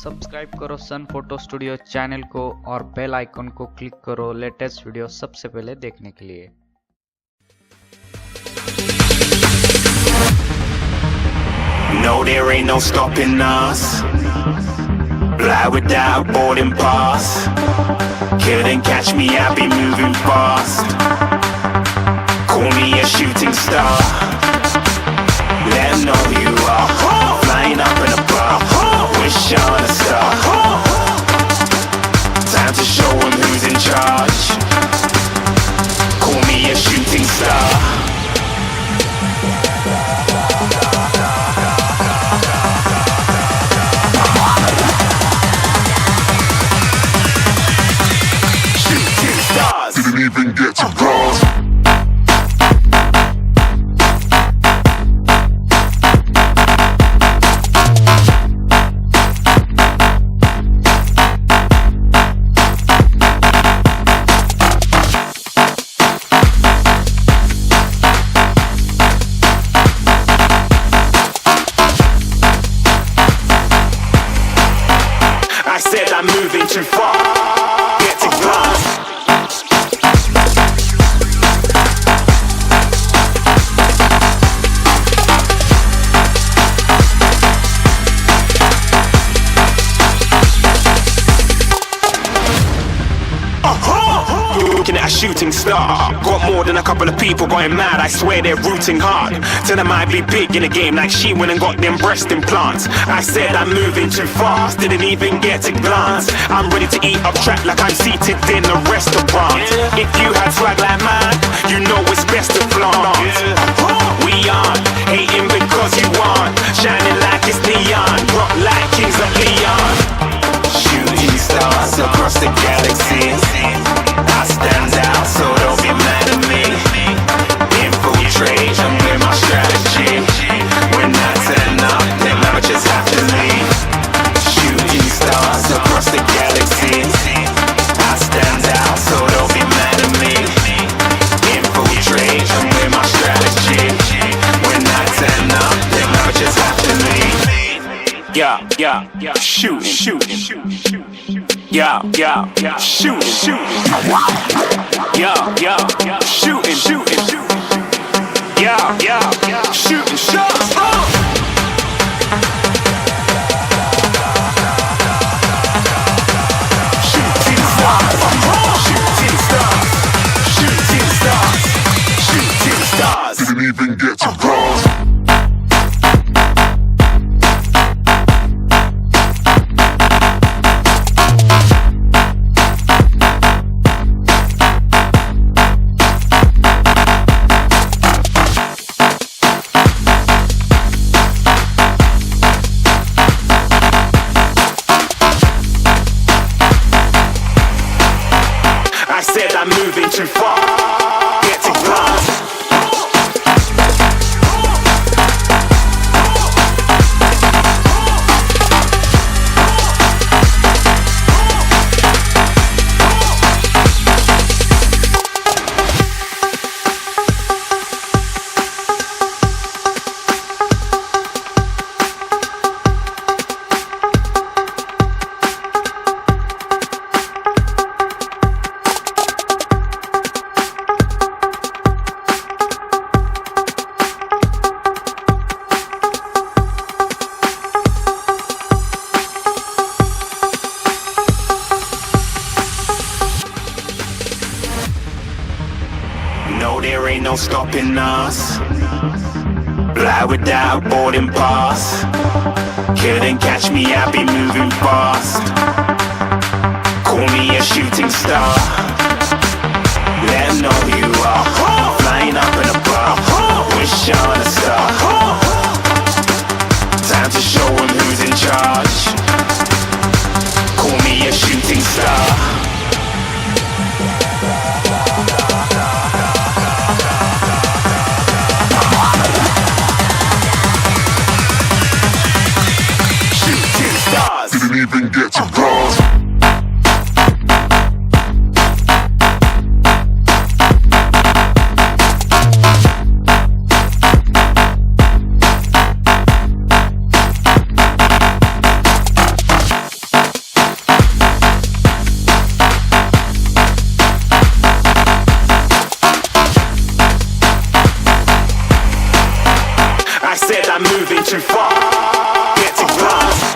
Subscribe करो सन photo studio channel को और बेल आइकन को क्लिक करो लेटेस्ट वीडियो सबसे पहले देखने के लिए। No, there ain't no stopping us. Fly without boarding pass. Couldn't catch me, I be moving fast. Call me a shooting star. Let 'em know who you are. Flying up in a bar. Wish on a star. Time to show 'em who's in charge. Call me a shooting star. Didn't even get to cross. I said I'm moving too far. Get to glass. Looking at a shooting star. Got more than a couple of people going mad, I swear they're rooting hard. Tell them I'd be big in the game like she went and got them breast implants. I said I'm moving too fast, didn't even get to glance. I'm ready to eat up track like I'm seated in a restaurant. If you had swag like mine, you know it's best to flaunt. We aren't hating because you aren't shining like it's neon, rock like kings of Leon. Shooting stars across the galaxy. I stand out, so don't be mad at me. Infiltrate, I'm with my strategy. When I turn up, them amateurs have to leave. Shooting stars across the galaxy. I stand out, so don't be mad at me. Infiltrate, I'm with my strategy. When I turn up, them amateurs have to leave. Yeah, shooting. Yeah, shooting. Yeah, shooting. Yeah, shooting shots. Shooting stars. Didn't even get to cross. I said I'm moving too far. Get to glass. No, there ain't no stopping us. Fly without boarding pass. Couldn't catch me, I be moving fast. Call me a shooting star. Let 'em know who you are. Flying up in a bar. Wish on a star. Time to show 'em who's in charge. Call me a shooting star. Didn't even get to cross. I'm moving too far. Get to glance.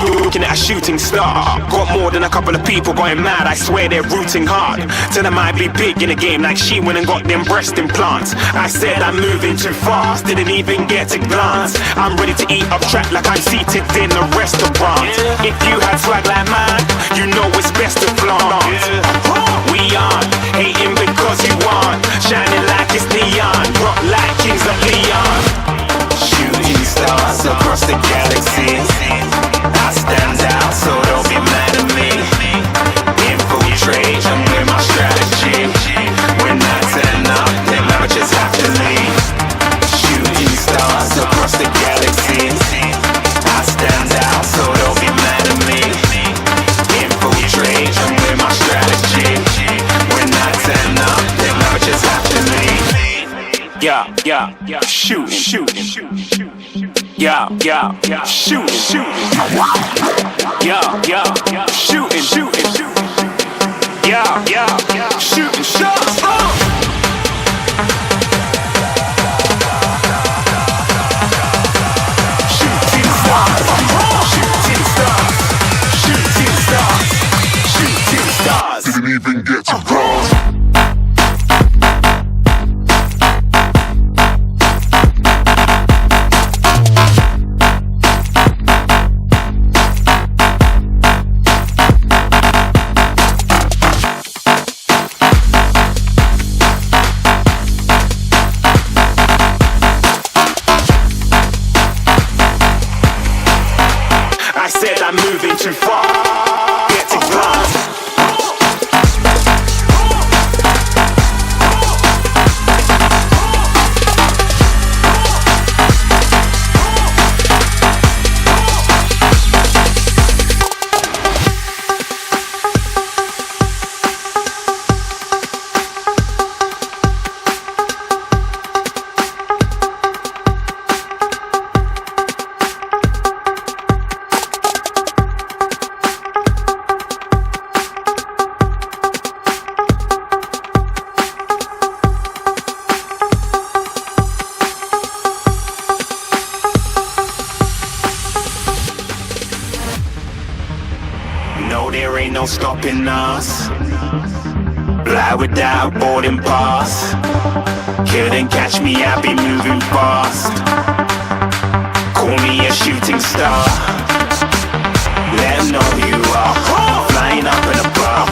Looking at a shooting star. Got more than a couple of people going mad, I swear they're rooting hard. Tell them I'd be big in the game like she went and got them breast implants. I said I'm moving too fast, didn't even get a glance. I'm ready to eat up track like I'm seated in a restaurant. If you had swag like mine, you know it's best to flaunt. We aren't hating because you aren't shining like it's neon, rock like kings of Leon. Shooting stars across the galaxy. I stand out, so don't be mad at me. Infiltrate, I'm with my strategy. When I turn up, them amateurs have to leave. Shooting stars across the galaxy. I stand out, so don't be mad at me. Infiltrate, I'm with my strategy. When I turn up, them amateurs have to leave. Yeah, shooting. Yeah, shooting. Yeah, shooting. Yeah, shooting shots. Shooting stars. Didn't even get to cross. I said I'm moving too far. Get to glance. No, there ain't no stopping us. Fly without boarding pass. Couldn't catch me, I be moving fast. Call me a shooting star. Let 'em know who you are. Flying up in a bar.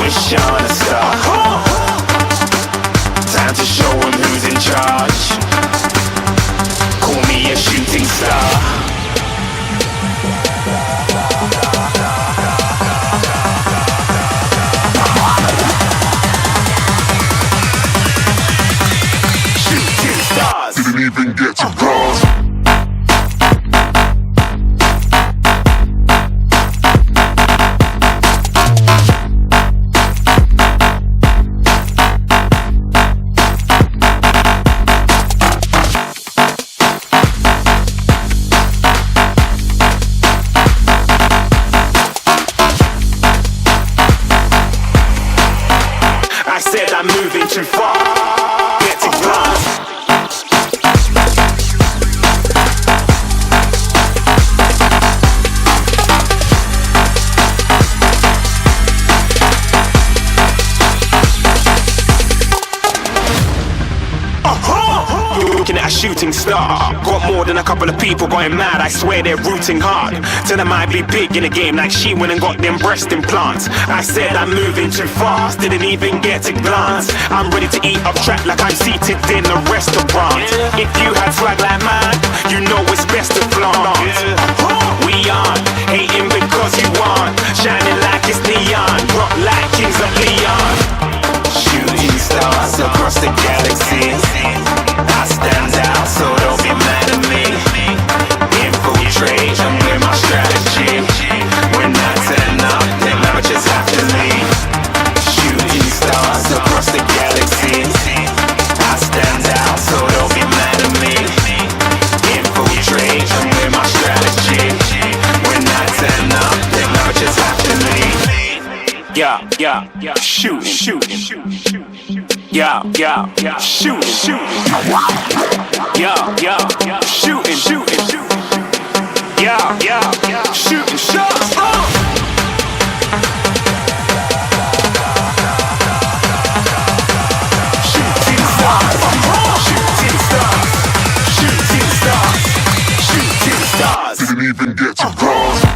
Wish on a star. Time to show 'em who's in charge. Call me a shooting star. Didn't even get to cross. I said I'm moving too far. Get to glance. Looking at a shooting star. Got more than a couple of people going mad, I swear they're rooting hard. Tell them I'd be big in the game like she went and got them breast implants. I said I'm moving too fast, didn't even get a glance. I'm ready to eat up track like I'm seated in a restaurant. If you had swag like mine, you know it's best to flaunt. We aren't hating because you aren't shining like it's neon, rock like kings of Leon. Shooting stars across the galaxy. I stand out, so don't be mad at me. Infiltrate, I'm with my strategy. When I turn up, them amateurs have to leave. Shooting stars across the galaxy. I stand out, so don't be mad at me. Infiltrate. yeah, shooting. Yeah, shooting. Yeah, shooting. Yeah, shooting shots. Shooting stars. Didn't even get to cross.